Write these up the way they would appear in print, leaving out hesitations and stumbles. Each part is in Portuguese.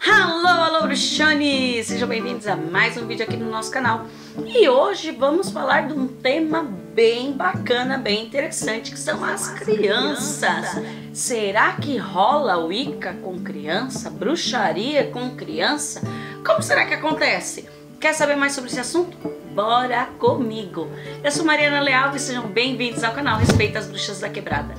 Alô, alô, bruxones! Sejam bem-vindos a mais um vídeo aqui no nosso canal. E hoje vamos falar de um tema bem bacana, bem interessante, que são as crianças. Será que rola Wicca com criança? Bruxaria com criança? Como será que acontece? Quer saber mais sobre esse assunto? Bora comigo! Eu sou Mariana Leal e sejam bem-vindos ao canal Respeita as Bruxas da Quebrada.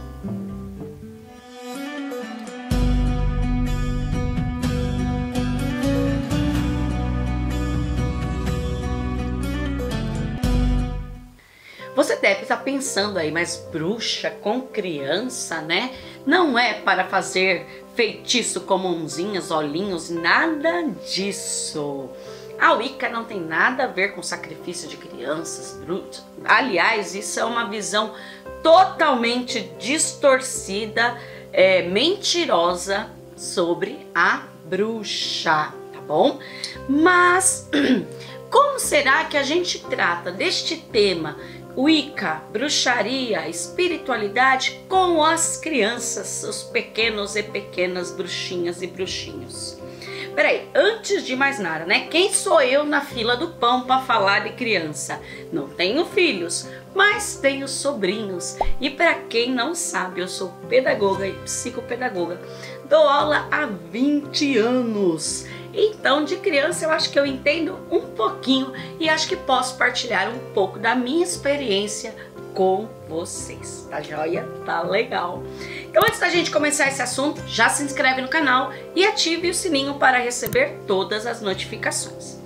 Você deve estar pensando aí, mas bruxa com criança, né? Não é para fazer feitiço com mãozinhas, olhinhos, nada disso. A Wicca não tem nada a ver com sacrifício de crianças, bruxas. Aliás, isso é uma visão totalmente distorcida, mentirosa sobre a bruxa, tá bom? Mas como será que a gente trata deste tema Wicca, bruxaria, espiritualidade com as crianças, os pequenos e pequenas bruxinhas e bruxinhos? Peraí, antes de mais nada, né? Quem sou eu na fila do pão para falar de criança? Não tenho filhos, mas tenho sobrinhos. E para quem não sabe, eu sou pedagoga e psicopedagoga. Dou aula há 20 anos. Então, de criança, eu acho que eu entendo um pouquinho e acho que posso partilhar um pouco da minha experiência com vocês. Tá joia? Tá legal. Então, antes da gente começar esse assunto, já se inscreve no canal e ative o sininho para receber todas as notificações.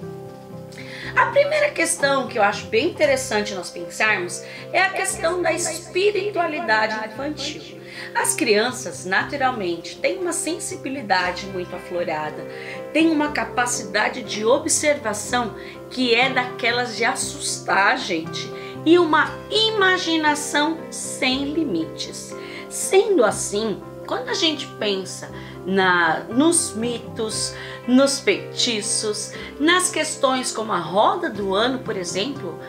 A primeira questão que eu acho bem interessante nós pensarmos é a questão da espiritualidade infantil. As crianças, naturalmente, têm uma sensibilidade muito aflorada, têm uma capacidade de observação que é daquelas de assustar a gente e uma imaginação sem limites. Sendo assim, quando a gente pensa nos mitos, nos feitiços, nas questões como a roda do ano, por exemplo,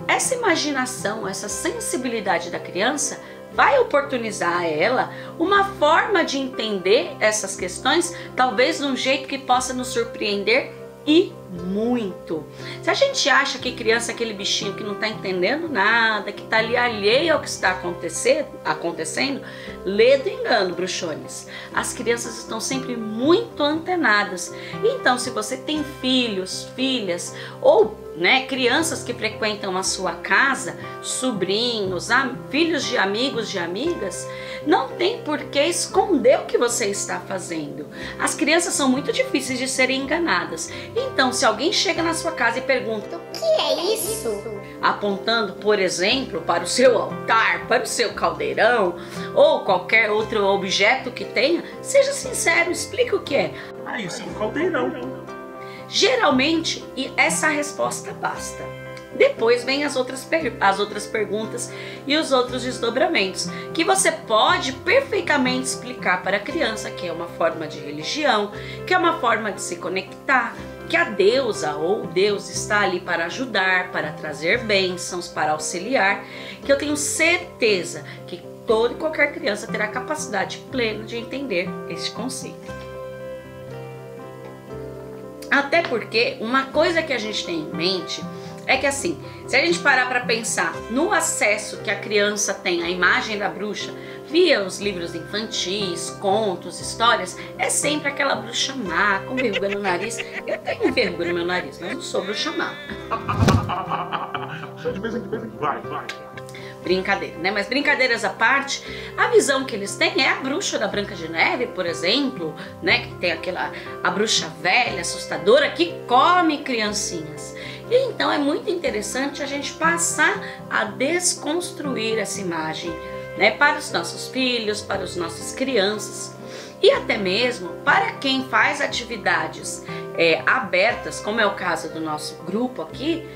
essa imaginação, essa sensibilidade da criança vai oportunizar a ela uma forma de entender essas questões, talvez de um jeito que possa nos surpreender e muito. Se a gente acha que criança é aquele bichinho que não está entendendo nada, que está ali alheio ao que está acontecendo, lê do engano, bruxones. As crianças estão sempre muito antenadas. Então, se você tem filhos, filhas ou crianças que frequentam a sua casa, sobrinhos, filhos de amigos, de amigas, não tem por que esconder o que você está fazendo. As crianças são muito difíceis de serem enganadas. Então, se alguém chega na sua casa e pergunta: "O que é isso?", apontando, por exemplo, para o seu altar, para o seu caldeirão ou qualquer outro objeto que tenha, seja sincero, explique o que é. Isso é um caldeirão. Geralmente, essa resposta basta. Depois vem as outras perguntas e os outros desdobramentos, que você pode perfeitamente explicar para a criança que é uma forma de religião, que é uma forma de se conectar, que a deusa ou Deus está ali para ajudar, para trazer bênçãos, para auxiliar, que eu tenho certeza que toda e qualquer criança terá capacidade plena de entender este conceito. Até porque uma coisa que a gente tem em mente é que assim, se a gente parar para pensar no acesso que a criança tem à imagem da bruxa via os livros infantis, contos, histórias, é sempre aquela bruxa má, com verruga no nariz. Eu tenho verruga no meu nariz, mas não sou bruxa má. Vai. Brincadeira, né? Mas brincadeiras à parte, a visão que eles têm é a bruxa da Branca de Neve, por exemplo, né? Que tem a bruxa velha, assustadora, que come criancinhas. E então é muito interessante a gente passar a desconstruir essa imagem, né? Para os nossos filhos, para as nossas crianças e até mesmo para quem faz atividades abertas, como é o caso do nosso grupo aqui,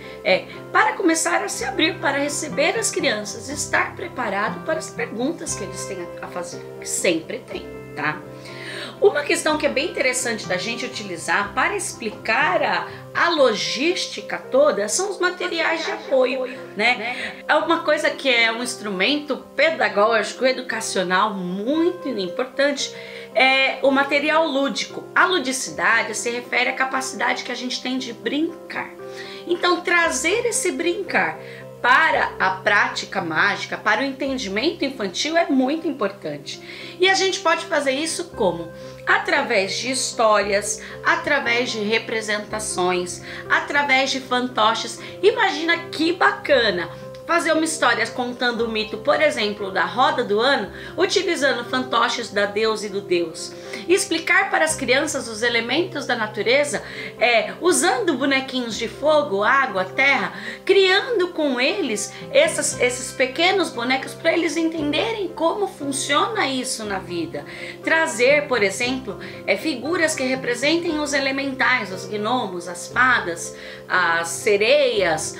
para começar a se abrir para receber as crianças, estar preparado para as perguntas que eles têm a fazer, que sempre tem, tá? Uma questão que é bem interessante da gente utilizar para explicar a logística toda são os materiais de apoio, né? É uma coisa que é um instrumento pedagógico, educacional muito importante, o material lúdico. A ludicidade se refere à capacidade que a gente tem de brincar. Então, trazer esse brincar para a prática mágica, para o entendimento infantil é muito importante. E a gente pode fazer isso como? Através de histórias, através de representações, através de fantoches. Imagina que bacana! Fazer uma história contando o mito, por exemplo, da roda do ano, utilizando fantoches da deusa e do deus. E explicar para as crianças os elementos da natureza, usando bonequinhos de fogo, água, terra, criando com eles esses pequenos bonecos para eles entenderem como funciona isso na vida. Trazer, por exemplo, figuras que representem os elementais, os gnomos, as fadas, as sereias,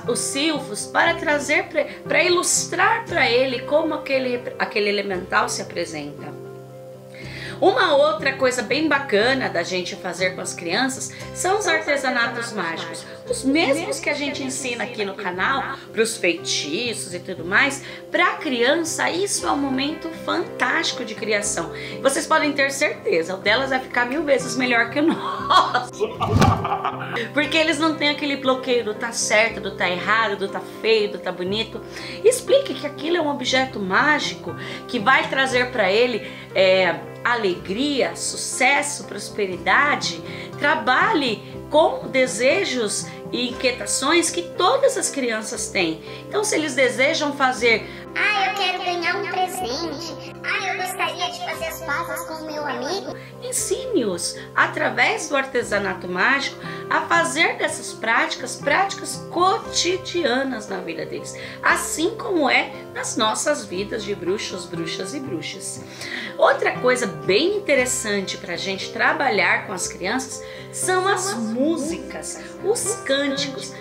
os silfos, para trazer, para ilustrar para ele como aquele elemental se apresenta. Uma outra coisa bem bacana da gente fazer com as crianças são os artesanatos mágicos. Os mesmos que a gente ensina aqui no canal, para os feitiços e tudo mais. Para a criança, isso é um momento fantástico de criação. Vocês podem ter certeza, o delas vai ficar 1000 vezes melhor que o nosso. Porque eles não têm aquele bloqueio do tá certo, do tá errado, do tá feio, do tá bonito. Explique que aquilo é um objeto mágico que vai trazer para ele alegria, sucesso, prosperidade. Trabalhe com desejos e inquietações que todas as crianças têm. Então, se eles desejam fazer, eu quero ganhar um presente, eu gostaria de fazer as pazes com o meu amigo, ensine-os através do artesanato mágico a fazer dessas práticas cotidianas na vida deles, assim como é nas nossas vidas de bruxos, bruxas e bruxas. Outra coisa bem interessante para a gente trabalhar com as crianças são as músicas, os cânticos.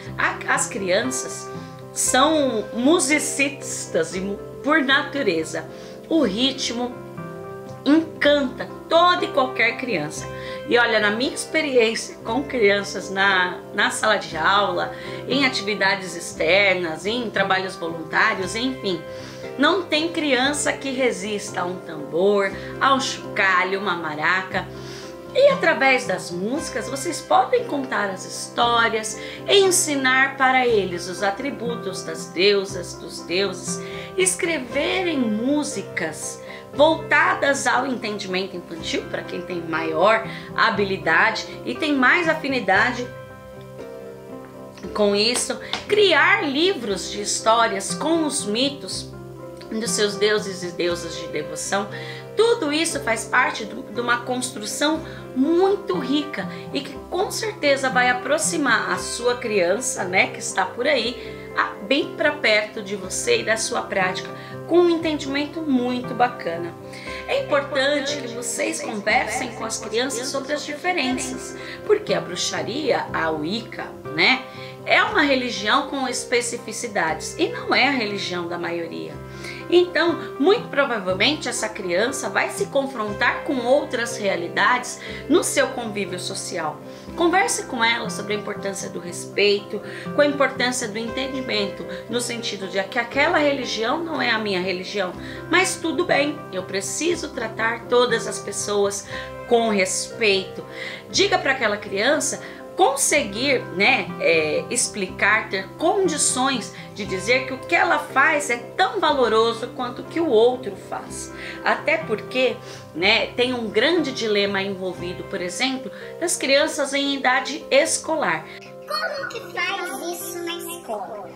As crianças são musicistas por natureza. O ritmo encanta toda e qualquer criança. E olha, na minha experiência com crianças na sala de aula, em atividades externas, em trabalhos voluntários, enfim, não tem criança que resista a um tambor, a um chocalho, uma maraca. E através das músicas vocês podem contar as histórias e ensinar para eles os atributos das deusas, dos deuses, escreverem músicas voltadas ao entendimento infantil, para quem tem maior habilidade e tem mais afinidade com isso, criar livros de histórias com os mitos dos seus deuses e deusas de devoção. Tudo isso faz parte de uma construção muito rica e que com certeza vai aproximar a sua criança, né, que está por aí, bem para perto de você e da sua prática, com um entendimento muito bacana. É importante que vocês conversem com as crianças sobre as diferenças, porque a bruxaria, a Wicca, né, é uma religião com especificidades e não é a religião da maioria. Então, muito provavelmente essa criança vai se confrontar com outras realidades no seu convívio social. Converse com ela sobre a importância do respeito, com a importância do entendimento, no sentido de que aquela religião não é a minha religião, mas tudo bem, eu preciso tratar todas as pessoas com respeito. Diga para aquela criança conseguir, né, explicar, ter condições de dizer que o que ela faz é tão valoroso quanto o que o outro faz. Até porque, né, tem um grande dilema envolvido, por exemplo, das crianças em idade escolar. Como que faz isso na escola?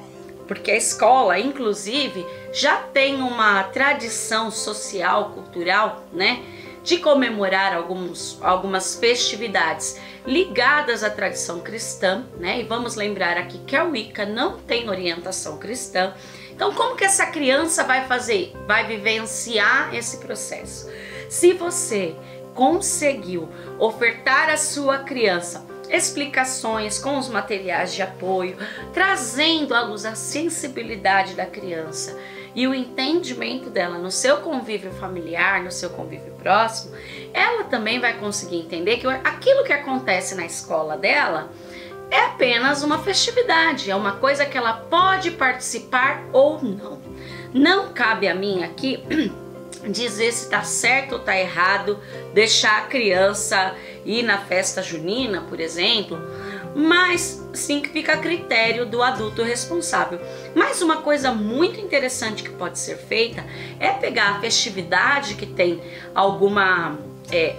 Porque a escola, inclusive, já tem uma tradição social, cultural, né, de comemorar algumas festividades ligadas à tradição cristã, né? E vamos lembrar aqui que a Wicca não tem orientação cristã. Então, como que essa criança vai fazer? Vai vivenciar esse processo. Se você conseguiu ofertar à sua criança explicações com os materiais de apoio, trazendo à luz a sensibilidade da criança e o entendimento dela no seu convívio familiar, no seu convívio próximo, ela também vai conseguir entender que aquilo que acontece na escola dela é apenas uma festividade, é uma coisa que ela pode participar ou não. Não cabe a mim aqui dizer se tá certo ou tá errado deixar a criança ir na festa junina, por exemplo, mas sim que fica a critério do adulto responsável. Mas uma coisa muito interessante que pode ser feita é pegar a festividade que tem alguma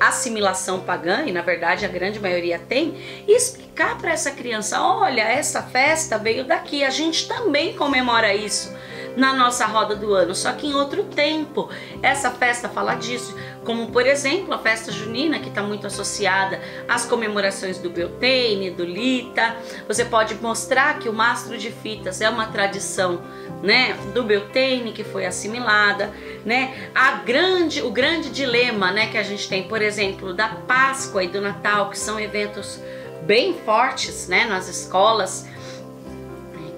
assimilação pagã, e na verdade a grande maioria tem, e explicar para essa criança: olha, essa festa veio daqui, a gente também comemora isso na nossa roda do ano, só que em outro tempo. Essa festa fala disso, como por exemplo a festa junina, que está muito associada às comemorações do Beltane, do Lita. Você pode mostrar que o mastro de fitas é uma tradição, né, do Beltane, que foi assimilada, né? O grande dilema, né, que a gente tem, por exemplo, da Páscoa e do Natal, que são eventos bem fortes, né, nas escolas.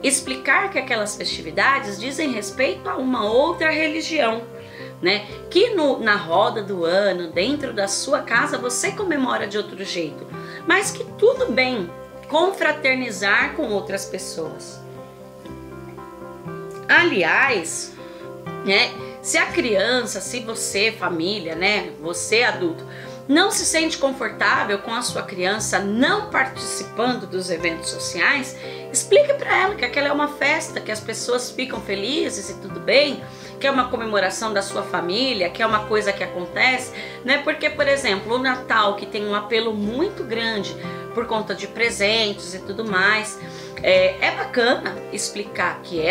Explicar que aquelas festividades dizem respeito a uma outra religião, né? Que na roda do ano, dentro da sua casa, você comemora de outro jeito, mas que tudo bem confraternizar com outras pessoas. Aliás, né? Se a criança, se você, família, né? Você adulto, não se sente confortável com a sua criança não participando dos eventos sociais, explique para ela que aquela é uma festa, que as pessoas ficam felizes e tudo bem, que é uma comemoração da sua família, que é uma coisa que acontece, né? Porque, por exemplo, o Natal, que tem um apelo muito grande por conta de presentes e tudo mais, é bacana explicar que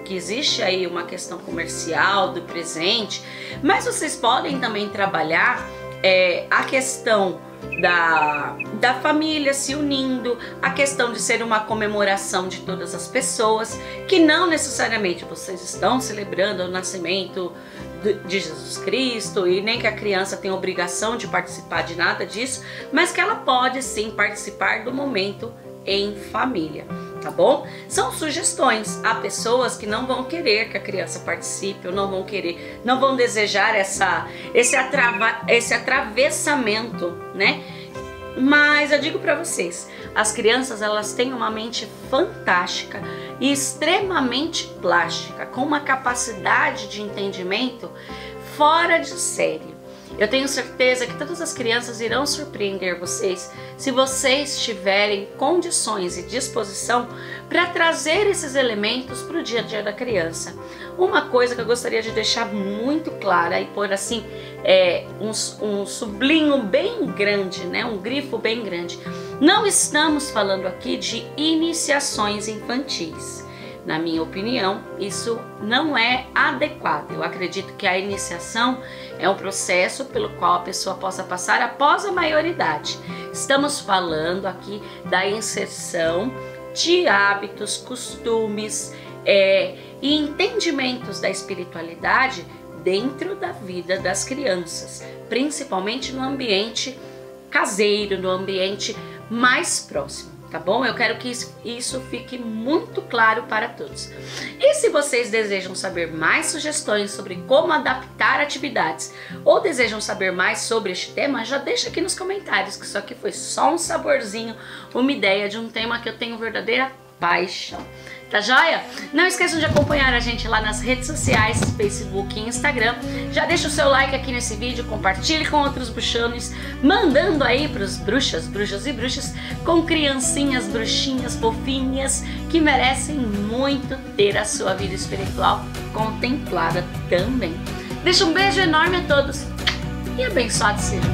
existe aí uma questão comercial do presente, mas vocês podem também trabalhar a questão da família se unindo, a questão de ser uma comemoração de todas as pessoas, que não necessariamente vocês estão celebrando o nascimento de Jesus Cristo, e nem que a criança tenha obrigação de participar de nada disso, mas que ela pode sim participar do momento em família, tá bom? São sugestões. Há pessoas que não vão querer que a criança participe, ou não vão desejar esse atravessamento, né? Mas eu digo para vocês, as crianças, elas têm uma mente fantástica e extremamente plástica, com uma capacidade de entendimento fora de série. Eu tenho certeza que todas as crianças irão surpreender vocês se vocês tiverem condições e disposição para trazer esses elementos para o dia a dia da criança. Uma coisa que eu gostaria de deixar muito clara e pôr assim um sublinho bem grande, né? Um grifo bem grande. Não estamos falando aqui de iniciações infantis. Na minha opinião, isso não é adequado. Eu acredito que a iniciação é um processo pelo qual a pessoa possa passar após a maioridade. Estamos falando aqui da inserção de hábitos, costumes e entendimentos da espiritualidade dentro da vida das crianças, principalmente no ambiente caseiro, no ambiente mais próximo. Tá bom? Eu quero que isso fique muito claro para todos. E se vocês desejam saber mais sugestões sobre como adaptar atividades ou desejam saber mais sobre este tema, já deixa aqui nos comentários, que isso aqui foi só um saborzinho, uma ideia de um tema que eu tenho verdadeira paixão. Tá joia? Não esqueçam de acompanhar a gente lá nas redes sociais, Facebook e Instagram. Já deixa o seu like aqui nesse vídeo, compartilhe com outros bruxones, mandando aí pros bruxas e bruxas com criancinhas, bruxinhas, fofinhas, que merecem muito ter a sua vida espiritual contemplada também. Deixa um beijo enorme a todos e abençoados sejam.